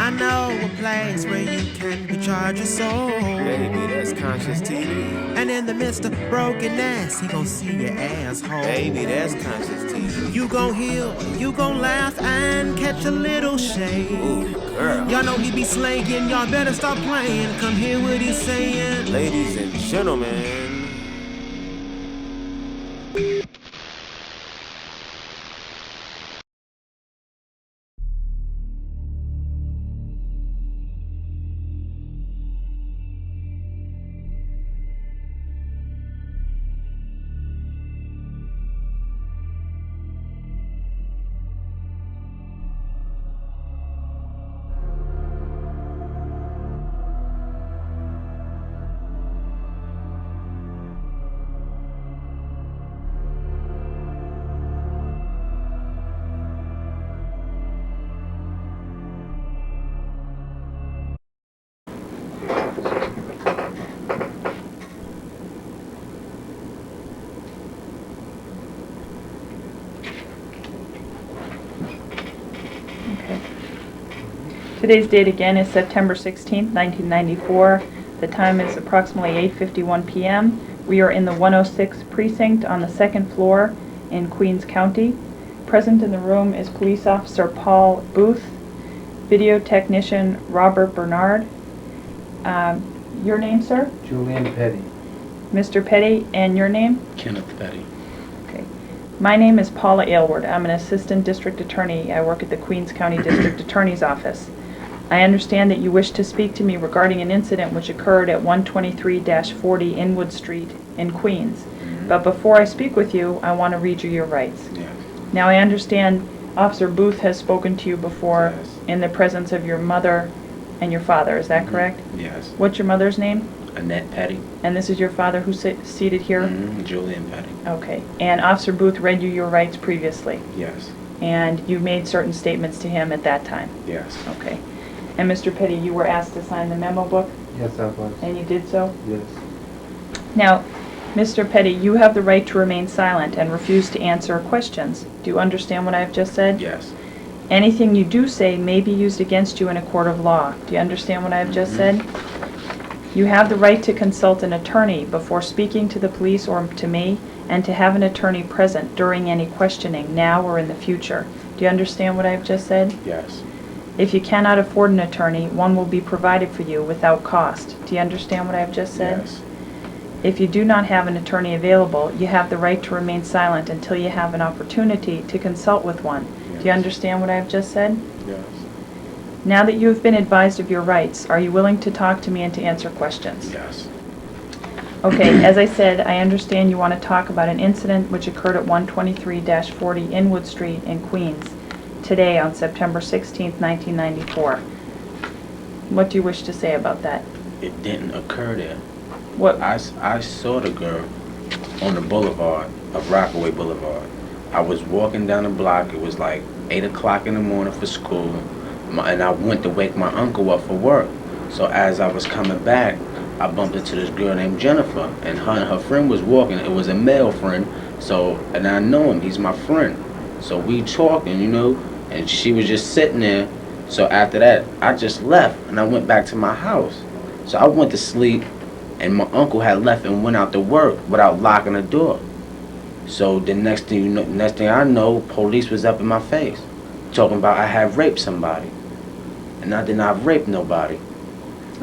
I know a place where you can recharge your soul. Baby, that's Consciouztv. And in the midst of brokenness, he gon' see your asshole. Baby, that's Consciouztv. You gon' heal, you gon' laugh and catch a little shade. Ooh, girl. Y'all know he be slaying, y'all better stop playing. Come hear what he's saying. Ladies and gentlemen. Today's date again is September 16th, 1994. The time is approximately 8:51 p.m. We are in the 106 precinct on the second floor in Queens County. Present in the room is Police Officer Paul Booth, Video Technician Robert Bernard. Your name, sir? Julian Petty. Mr. Petty, and your name? Kenneth Petty. Okay. My name is Paula Aylward. I'm an Assistant District Attorney. I work at the Queens County District Attorney's Office. I understand that you wish to speak to me regarding an incident which occurred at 123-40 Inwood Street in Queens. But before I speak with you, I want to read you your rights. Yes. Now, I understand Officer Booth has spoken to you before Yes. in the presence of your mother and your father. Is that correct? Yes. What's your mother's name? Annette Petty. And this is your father who's seated here? Julian Petty. Okay. And Officer Booth read you your rights previously? Yes. And you made certain statements to him at that time? Yes. Okay. And Mr. Petty, you were asked to sign the memo book? Yes, I was. And you did so? Yes. Now, Mr. Petty, you have the right to remain silent and refuse to answer questions. Do you understand what I have just said? Yes. Anything you do say may be used against you in a court of law. Do you understand what I have just said? You have the right to consult an attorney before speaking to the police or to me, and to have an attorney present during any questioning, now or in the future. Do you understand what I have just said? Yes. If you cannot afford an attorney, one will be provided for you without cost. Do you understand what I have just said? Yes. If you do not have an attorney available, you have the right to remain silent until you have an opportunity to consult with one. Do you Yes. understand what I have just said? Yes. Now that you have been advised of your rights, are you willing to talk to me and to answer questions? Yes. Okay, as I said, I understand you want to talk about an incident which occurred at 123-40 Inwood Street in Queens today on September 16th, 1994. What do you wish to say about that? It didn't occur there. What? I saw the girl on the boulevard of Rockaway Boulevard. I was walking down the block. It was like 8 o'clock in the morning for school. And I went to wake my uncle up for work. So as I was coming back, I bumped into this girl named Jennifer, and her friend was walking. It was a male friend, and I know him. He's my friend. So we talking, and she was just sitting there. So after that, I just left, and I went back to my house. So I went to sleep, and my uncle had left and went out to work without locking the door. So the next thing I know, police was up in my face, talking about I had raped somebody. And I did not rape nobody.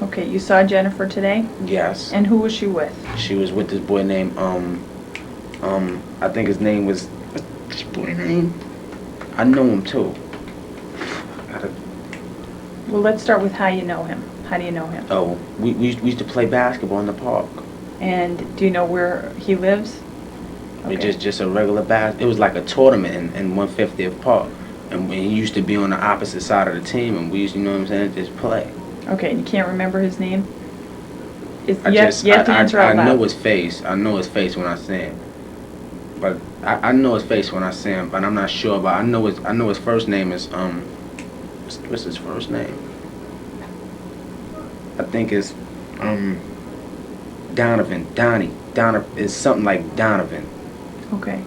Okay, you saw Jennifer today? Yes. And who was she with? She was with this boy named, I think his name was, what's his boy name? I know him too. Well, let's start with how you know him. How do you know him? Oh, we used to play basketball in the park. And do you know where he lives? It just a regular it was like a tournament in 150th Park. And he used to be on the opposite side of the team, and we used to, just play. Okay, and you can't remember his name? You have to answer I out loud. know his face. I know his face when I see him. But I know his face when I see him, but I'm not sure about. I know his first name is what's his first name? I think it's Donovan. Donovan is something like Donovan. Okay.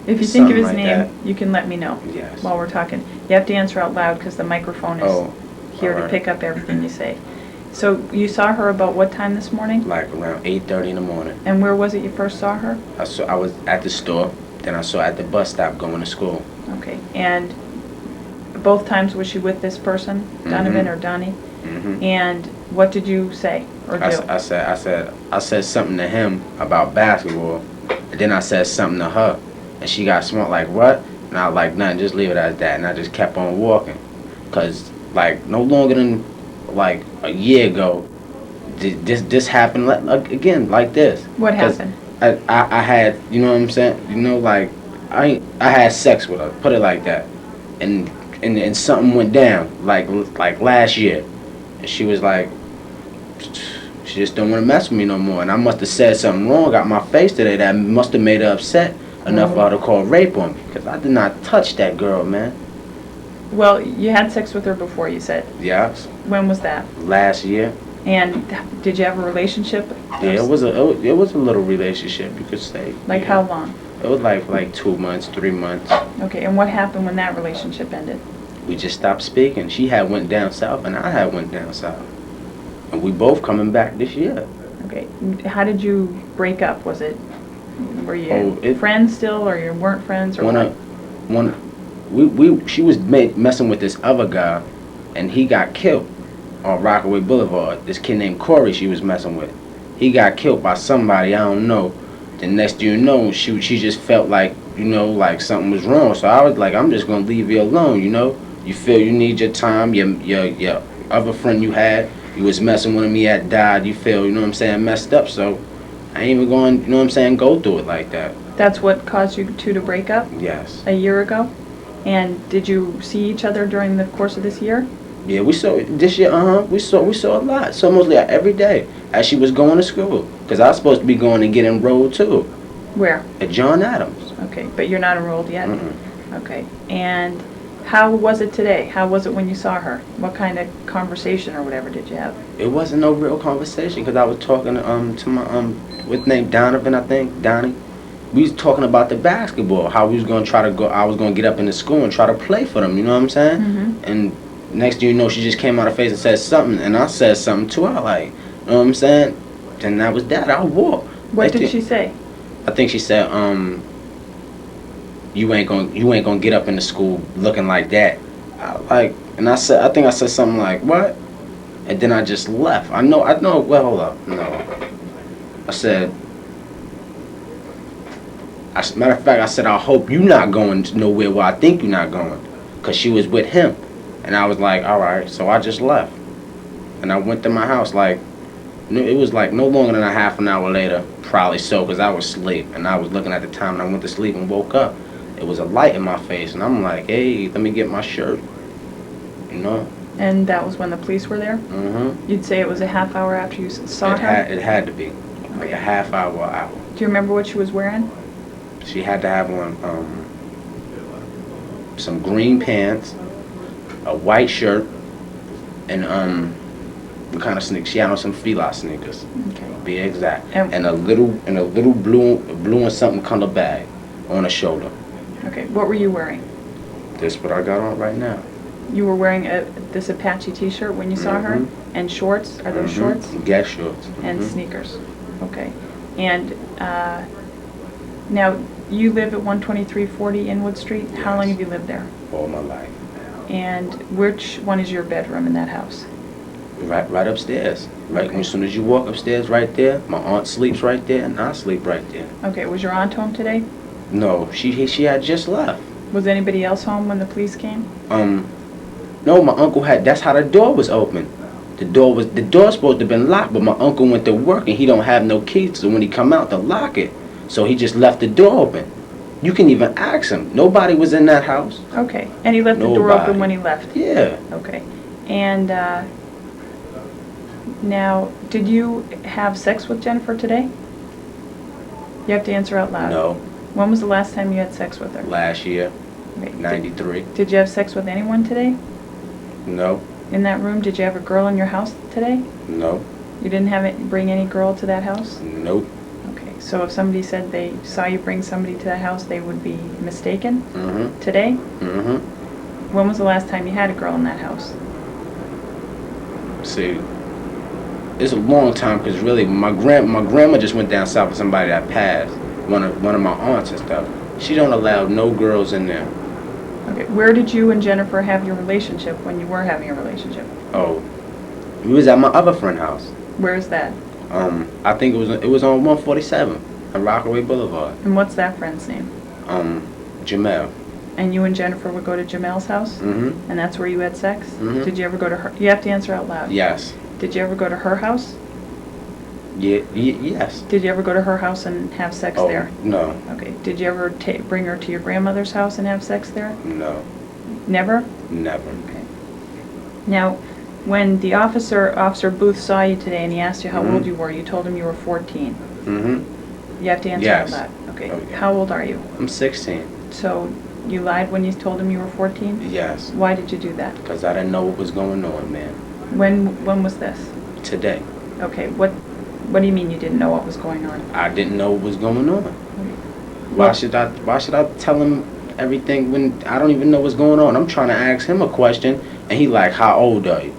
If you think of his Something like name, that. you can let me know Yes. while we're talking. You have to answer out loud because the microphone is... Oh, here to Alright. pick up everything you say. So you saw her about what time this morning? Like around 8:30 in the morning. And where was it you first saw her? I was at the store, then I saw her at the bus stop going to school. Okay, and both times was she with this person, Donovan or Donnie? Mm-hmm. And what did you say or do? I said something to him about basketball, and then I said something to her, and she got smart like, what? And I was like, nothing, just leave it as that, and I just kept on walking. Cause like no longer than like a year ago, this happened again like this. What happened? I had, you know what I'm saying, you know, like I had sex with her, put it like that, and something went down like last year, and she was like, she just don't want to mess with me no more, and I must have said something wrong, got my face today that must have made her upset enough for her to call rape on me, because I did not touch that girl, man. Well, you had sex with her before, you said. Yeah. When was that? Last year. And did you have a relationship? Yeah, it was a little relationship, you could say. Like yeah. how long? It was like 2 months, 3 months. Okay, and what happened when that relationship ended? We just stopped speaking. She had went down south, and I had went down south, and we both coming back this year. Okay, how did you break up? Were you friends still, or you weren't friends, or what? She was messing with this other guy, and he got killed on Rockaway Boulevard. This kid named Corey she was messing with. He got killed by somebody, I don't know. The next thing you know, she just felt like, you know, like something was wrong. So I was like, I'm just gonna leave you alone, you know. You feel you need your time, your other friend you had, you was messing with him, he had died, you feel, you know what I'm saying, messed up, so I ain't even going, you know what I'm saying, go through it like that. That's what caused you two to break up? Yes. A year ago? And did you see each other during the course of this year? Yeah, we saw this year. We saw a lot. So mostly every day as she was going to school. Cause I was supposed to be going and get enrolled too. Where? At John Adams. Okay, but you're not enrolled yet. Mm-mm. Okay, and how was it today? How was it when you saw her? What kind of conversation or whatever did you have? It wasn't no real conversation because I was talking to my what's name Donovan, I think Donnie. We was talking about the basketball. How we was gonna try to go. I was gonna get up in the school and try to play for them. You know what I'm saying? Mm-hmm. And next thing you know, she just came out her face and said something, and I said something to her, like, you know what I'm saying? And that was that. I walked. What did she say? I think she said, you ain't gonna get up in the school looking like that. I think I said something like, what? And then I just left. I know. Well, hold up. No. I said. Matter of fact, I said, I hope you not going nowhere where I think you're not going. Because she was with him. And I was like, all right. So I just left. And I went to my house like, it was like no longer than a half an hour later. Probably so, because I was asleep. And I was looking at the time and I went to sleep and woke up. It was a light in my face. And I'm like, hey, let me get my shirt. You know? And that was when the police were there? Mm-hmm. You'd say it was a half hour after you saw her? It had to be. Like a half hour. Do you remember what she was wearing? She had to have on some green pants, a white shirt, and what kind of sneakers? She had on some Fila sneakers. Okay. To be exact. And a little blue and something color bag on her shoulder. Okay. What were you wearing? This what I got on right now. You were wearing this Apache T-shirt when you saw her, and shorts. Are those shorts? Gas shorts. And sneakers. Okay. And now you live at 12340 Inwood Street. Yes. How long have you lived there? All my life. And which one is your bedroom in that house? Right upstairs. Right. Okay. As soon as you walk upstairs, right there. My aunt sleeps right there, and I sleep right there. Okay. Was your aunt home today? No, she had just left. Was anybody else home when the police came? No, my uncle had. That's how the door was open. The door supposed to have been locked, but my uncle went to work and he don't have no keys. So when he come out to lock it, so he just left the door open. You can even ask him. Nobody was in that house. Okay. And he left the door open when he left? Yeah. Okay. And now, did you have sex with Jennifer today? You have to answer out loud. No. When was the last time you had sex with her? Last year, Okay. 93. Did you have sex with anyone today? No. In that room, did you have a girl in your house today? No. You didn't bring any girl to that house? Nope. Okay, so if somebody said they saw you bring somebody to that house, they would be mistaken? Mm-hmm. Today? Mm-hmm. When was the last time you had a girl in that house? See, it's a long time because really my grandma just went down south with somebody that passed. One of my aunts and stuff. She don't allow no girls in there. Okay, where did you and Jennifer have your relationship when you were having a relationship? Oh, we was at my other friend's house. Where is that? I think it was on 147 on Rockaway Boulevard. And what's that friend's name? Jamel. And you and Jennifer would go to Jamel's house? Mm-hmm. And that's where you had sex? Mm-hmm. Did you ever go to her? You have to answer out loud. Yes. Did you ever go to her house? Yeah. Yes. Did you ever go to her house and have sex there? No. Okay. Did you ever bring her to your grandmother's house and have sex there? No. Never? Never. Okay. Now, when the Officer Booth saw you today and he asked you how Mhm. old you were, you told him you were 14. Mm-hmm. You have to answer Yes. out loud. Okay. Okay. How old are you? I'm 16. So you lied when you told him you were 14? Yes. Why did you do that? Because I didn't know what was going on, man. When was this? Today. Okay. What do you mean you didn't know what was going on? I didn't know what was going on. Why Well- should I tell him everything when I don't even know what's going on? I'm trying to ask him a question and he like, how old are you?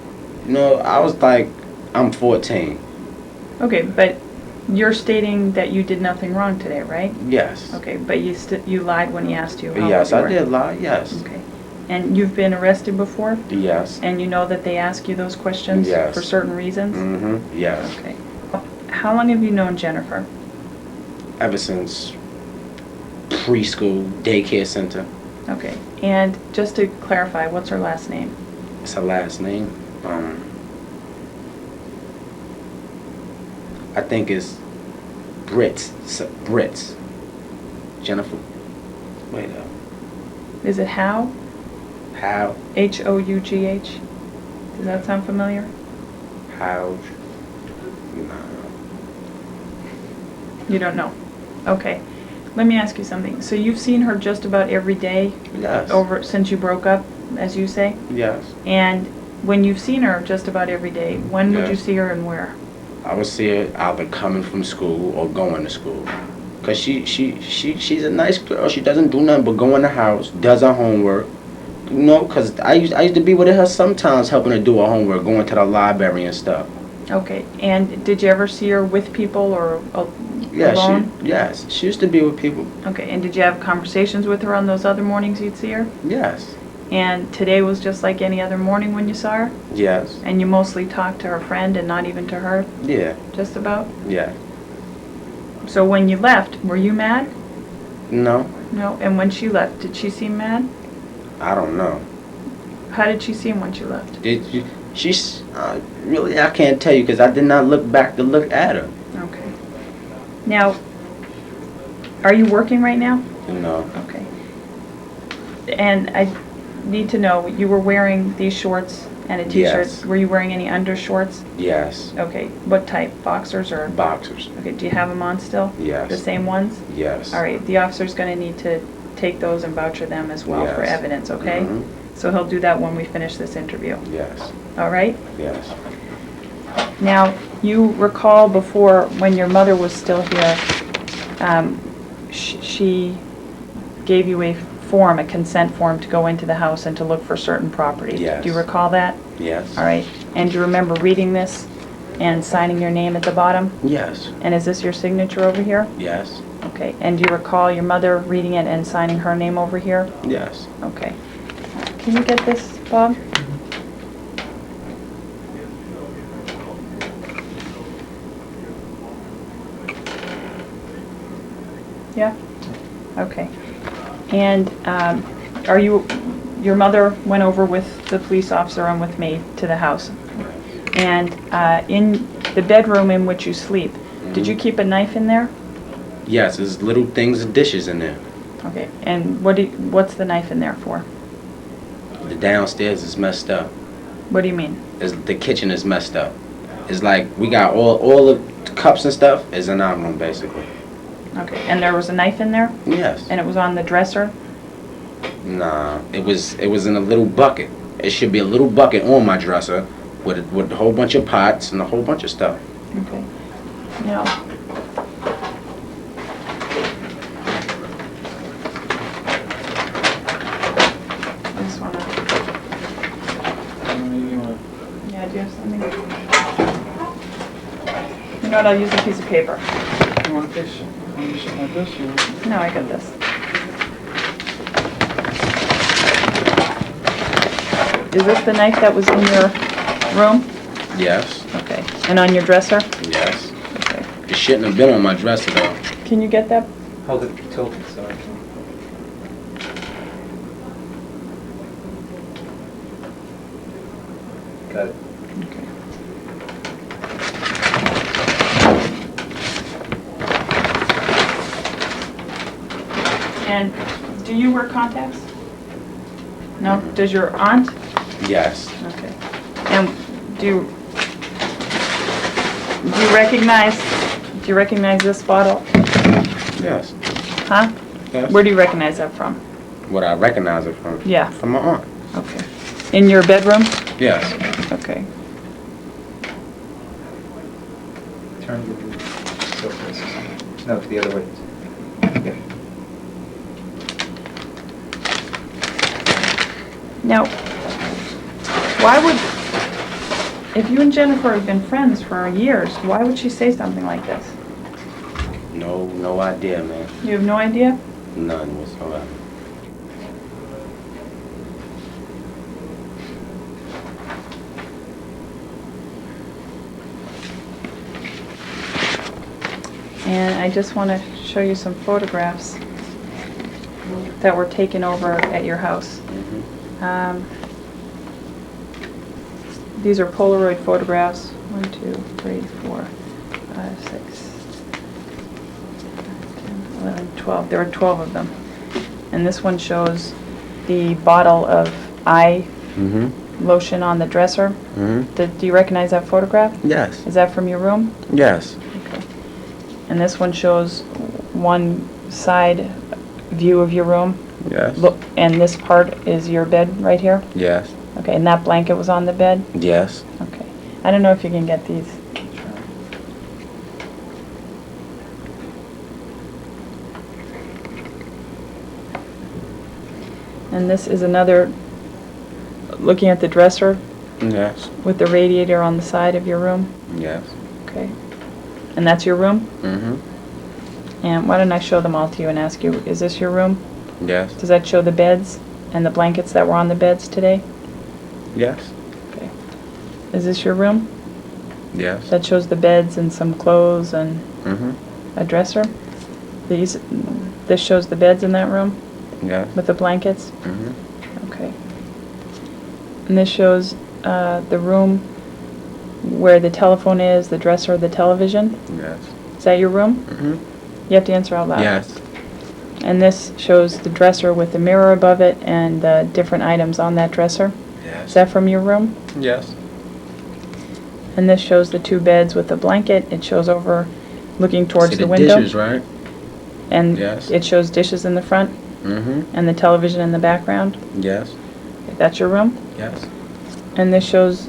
You know, I was like, I'm 14. Okay, but you're stating that you did nothing wrong today, right? Yes. Okay, but you lied when he asked you how Yes, old you I were. did lie. Yes. Okay. And you've been arrested before? Yes. And you know that they ask you those questions Yes. for certain reasons? Mm-hmm. Yes. Okay. How long have you known Jennifer? Ever since preschool, daycare center. Okay. And just to clarify, what's her last name? It's her last name. I think it's Brits. Brits. Jennifer. Wait up. Is it Hough? How? H-O-U-G-H? Does that sound familiar? How? No. You don't know? Okay. Let me ask you something. So you've seen her just about every day Yes. since you broke up, as you say? Yes. And when you've seen her just about every day, when would you Yes. see her and where? I would see her either coming from school or going to school. Cause she's a nice girl. She doesn't do nothing but go in the house, does her homework. You know, cause I used to be with her sometimes, helping her do her homework, going to the library and stuff. Okay. And did you ever see her with people or Yeah, alone? she used to be with people. Okay. And did you have conversations with her on those other mornings you'd see her? Yes. And today was just like any other morning when you saw her? Yes. And you mostly talked to her friend and not even to her, Yeah. just about? Yeah. So when you left, were you mad? No, No. And when she left, did she seem mad? I don't know. How did she seem when she left? She's really, I can't tell you because I did not look back to look at her. Okay. Now, are you working right now? No. Okay. And I need to know, you were wearing these shorts and a t-shirt. Yes. Were you wearing any undershorts? Yes. Okay. What type? Boxers or? Boxers. Okay. Do you have them on still? Yes. The same ones? Yes. All right. The officer's going to need to take those and voucher them as well for Yes. evidence, okay? Mhm. So he'll do that when we finish this interview. Yes. All right? Yes. Now, you recall before, when your mother was still here, she gave you a form, a consent form, to go into the house and to look for certain properties. Yes. Do you recall that? Yes. All right. And do you remember reading this and signing your name at the bottom? Yes. And is this your signature over here? Yes. Okay. And do you recall your mother reading it and signing her name over here? Yes. Okay. Can you get this, Bob? Yeah? Okay. And your mother went over with the police officer and with me to the house. And in the bedroom in which you sleep, did you keep a knife in there? Yes, there's little things and dishes in there. Okay. And what's the knife in there for? The downstairs is messed up. What do you mean? The kitchen is messed up. It's like we got all the cups and stuff is in our room basically. Okay. And there was a knife in there? Yes. And it was on the dresser? Nah, it was in a little bucket. It should be a little bucket on my dresser with a whole bunch of pots and a whole bunch of stuff. Okay. Now, I just wanna, yeah, do you have something? You know what, I'll use a piece of paper. You want to show like this? Or? No, I got this. Is this the knife that was in your room? Yes. Okay. And on your dresser? Yes. Okay. It shouldn't have been on my dresser though. Can you get that? Hold it tilted so I can. Got it. Okay. And do you wear contacts? No? Does your aunt? Yes. Okay. And do you recognize this bottle? Yes. Huh? Yes. Where do you recognize that from? What I recognize it from? Yeah. From my aunt. Okay. In your bedroom? Yes. Okay. Turn the surface. No, it's the other way. Okay. Now, why would, if you and Jennifer have been friends for years, why would she say something like this? No idea, man. You have no idea? None whatsoever. And I just want to show you some photographs that were taken over at your house. These are Polaroid photographs. 1, 2, 3, 4, 5, 6, 10, 11, 12. There were 12 of them. And this one shows the bottle of eye lotion on the dresser. Do you recognize that photograph? Yes. Is that from your room? Yes. Okay. And this one shows one side view of your room. Yes. Look, and this part is your bed right here? Yes. Okay, and that blanket was on the bed? Yes. Okay. I don't know if you can get these. And this is another, looking at the dresser Yes. with the radiator on the side of your room? Yes. Okay. And that's your room? Mm-hmm. And why don't I show them all to you and ask you, is this your room? Yes. Does that show the beds and the blankets that were on the beds today? Yes. Okay. Is this your room? Yes. That shows the beds and some clothes and Mm-hmm. a dresser? This shows the beds in that room Yes. with the blankets? Mm-hmm. Okay. And this shows the room where the telephone is, the dresser, the television? Yes. Is that your room? Mm-hmm. You have to answer out loud. Yes. And this shows the dresser with the mirror above it and different items on that dresser? Yes. Is that from your room? Yes. And this shows the 2 beds with the blanket. It shows over looking towards See the the window. dishes, right? And Yes. it shows dishes in the front Mm-hmm. and the television in the background. Yes. That's your room? Yes. And this shows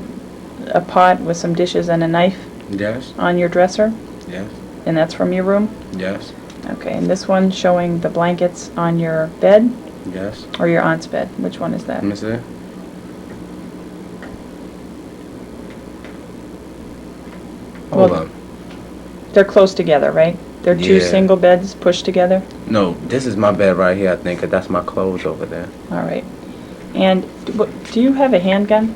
a pot with some dishes and a knife Yes. on your dresser. Yes. And that's from your room? Yes. Okay, and this one showing the blankets on your bed Yes. or your aunt's bed? Which one is that? Let me see. Hold Well, up. They're close together, right? They're 2 Yeah. single beds pushed together? No, this is my bed right here, I think, 'cause that's my clothes over there. All right. And do you have a handgun?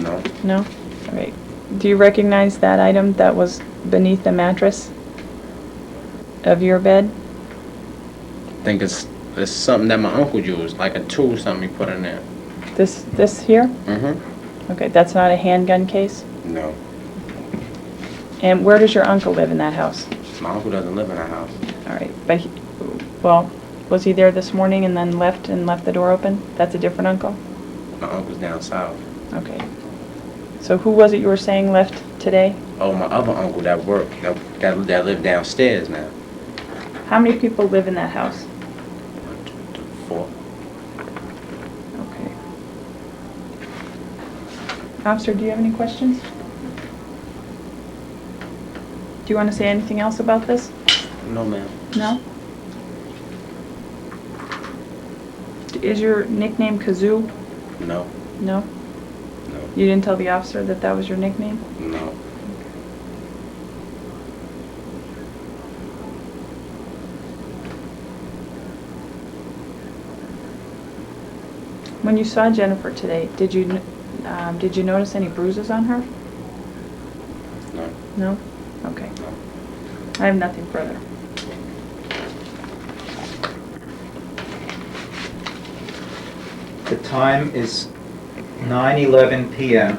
No. No? All right. Do you recognize that item that was beneath the mattress of your bed? I think it's something that my uncle used, like a tool, something he put in there. This here? Mm-hmm. Okay, that's not a handgun case? No. And where does your uncle live in that house? My uncle doesn't live in that house. All right, but well, was he there this morning and then left the door open? That's a different uncle? My uncle's down south. Okay. So who was it you were saying left today? Oh, my other uncle that worked, that lived downstairs now. How many people live in that house? 1, 2, 3, 4. Okay. Officer, do you have any questions? Do you want to say anything else about this? No, ma'am. No? Is your nickname Kazoo? No. No? No. You didn't tell the officer that that was your nickname? No. When you saw Jennifer today, did you notice any bruises on her? No. No? Okay. No. I have nothing further. The time is 9:11 p.m.